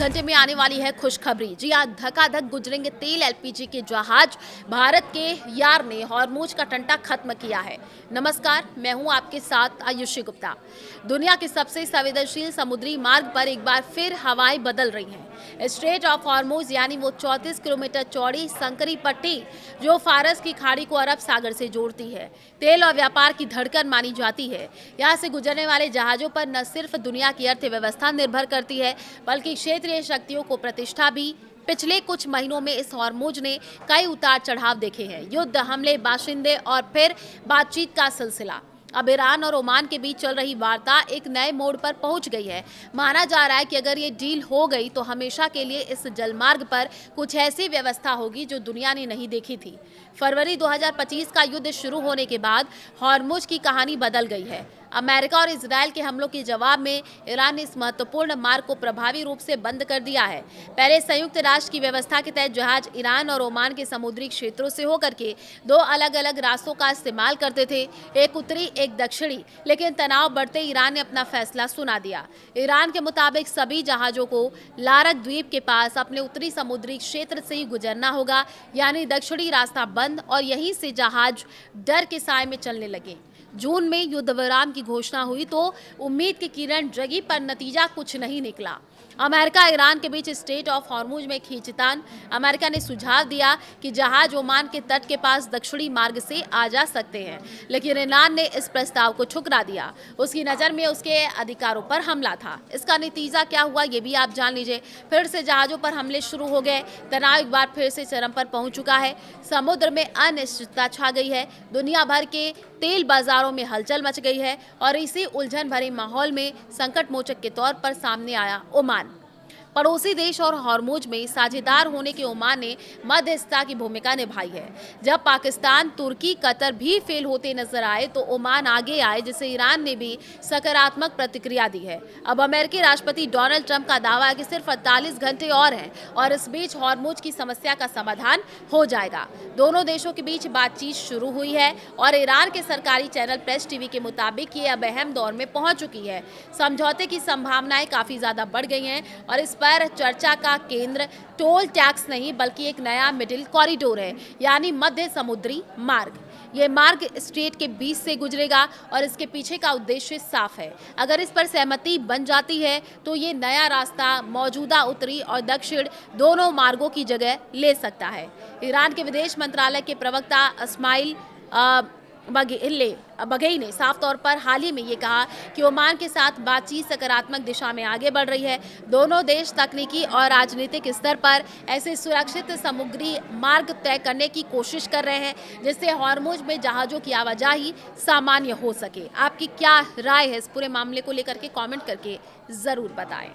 घंटे में आने वाली है खुशखबरी। जी हाँ, धकाधक गुजरेंगे तेल एलपीजी के जहाज। भारत के यार ने हॉर्मूज का टंटा खत्म किया है। नमस्कार, मैं हूं आपके साथ आयुषी गुप्ता। दुनिया के सबसे संवेदनशील समुद्री मार्ग पर एक बार फिर हवाएं बदल रही हैं। स्ट्रेट ऑफ हॉर्मूज यानी वो 34 किलोमीटर चौड़ी संकरी पट्टी जो फारस की खाड़ी को अरब सागर से जोड़ती है, तेल और व्यापार की धड़कन मानी जाती है। यहाँ से गुजरने वाले जहाजों पर न सिर्फ दुनिया की अर्थव्यवस्था निर्भर करती है, बल्कि क्षेत्रीय शक्तियों को प्रतिष्ठा भी। पिछले कुछ महीनों में इस हॉर्मूज ने कई उतार चढ़ाव देखे हैं। युद्ध, हमले, बाशिंदे और फिर बातचीत का सिलसिला। अब ईरान और ओमान के बीच चल रही वार्ता एक नए मोड़ पर पहुंच गई है। माना जा रहा है कि अगर ये डील हो गई तो हमेशा के लिए इस जलमार्ग पर कुछ ऐसी व्यवस्था होगी जो दुनिया ने नहीं देखी थी। फरवरी 2025 का युद्ध शुरू होने के बाद हॉर्मूज की कहानी बदल गई है। अमेरिका और इजरायल के हमलों के जवाब में ईरान ने इस महत्वपूर्ण मार्ग को प्रभावी रूप से बंद कर दिया है। पहले संयुक्त राष्ट्र की व्यवस्था के तहत जहाज ईरान और ओमान के समुद्री क्षेत्रों से होकर के दो अलग अलग रास्तों का इस्तेमाल करते थे, एक उत्तरी एक दक्षिणी। लेकिन तनाव बढ़ते ईरान ने अपना फैसला सुना दिया। ईरान के मुताबिक सभी जहाजों को लारक द्वीप के पास अपने उत्तरी समुद्री क्षेत्र से ही गुजरना होगा, यानी दक्षिणी रास्ता बंद, और यहीं से जहाज डर के साए में चलने लगे। जून में युद्ध विराम की घोषणा हुई तो उम्मीद की किरण जगी, पर नतीजा कुछ नहीं निकला। अमेरिका ईरान के बीच स्ट्रेट ऑफ हॉर्मूज में खींचतान। अमेरिका ने सुझाव दिया कि जहाज ओमान के तट के पास दक्षिणी मार्ग से आ जा सकते हैं, लेकिन ईरान ने इस प्रस्ताव को ठुकरा दिया। उसकी नज़र में उसके अधिकारों पर हमला था। इसका नतीजा क्या हुआ ये भी आप जान लीजिए। फिर से जहाजों पर हमले शुरू हो गए। तनाव एक बार फिर से चरम पर पहुंच चुका है। समुद्र में अनिश्चितता छा गई है। दुनिया भर के तेल बाजारों में हलचल मच गई है और इसी उलझन भरे माहौल में संकट मोचक के तौर पर सामने आया ओमान। पड़ोसी देश और हॉर्मूज में साझेदार होने के ओमान ने मध्यस्थता की भूमिका निभाई है। जब पाकिस्तान, तुर्की, कतर भी फेल होते नजर आए तो ओमान आगे आए, जिसे ईरान ने भी सकारात्मक प्रतिक्रिया दी है। अब अमेरिकी राष्ट्रपति डोनाल्ड ट्रंप का दावा है कि सिर्फ 48 घंटे और हैं और इस बीच हॉर्मूज की समस्या का समाधान हो जाएगा। दोनों देशों के बीच बातचीत शुरू हुई है और ईरान के सरकारी चैनल प्रेस टीवी के मुताबिक ये अब अहम दौर में पहुंच चुकी है। समझौते की संभावनाएं काफी ज्यादा बढ़ गई हैं और इस पर चर्चा का केंद्र टोल टैक्स नहीं बल्कि एक नया मिडिल कॉरिडोर है, यानी मध्य समुद्री मार्ग। ये मार्ग स्ट्रेट के बीच से गुजरेगा और इसके पीछे का उद्देश्य साफ है। अगर इस पर सहमति बन जाती है तो ये नया रास्ता मौजूदा उत्तरी और दक्षिण दोनों मार्गों की जगह ले सकता है। ईरान के विदेश मंत्रालय के प्रवक्ता इस्माइल बघेई ने साफ तौर पर हाल ही में ये कहा कि ओमान के साथ बातचीत सकारात्मक दिशा में आगे बढ़ रही है। दोनों देश तकनीकी और राजनीतिक स्तर पर ऐसे सुरक्षित समुद्री मार्ग तय करने की कोशिश कर रहे हैं जिससे हॉर्मूज में जहाजों की आवाजाही सामान्य हो सके। आपकी क्या राय है इस पूरे मामले को लेकर के? कमेंट करके जरूर बताएं।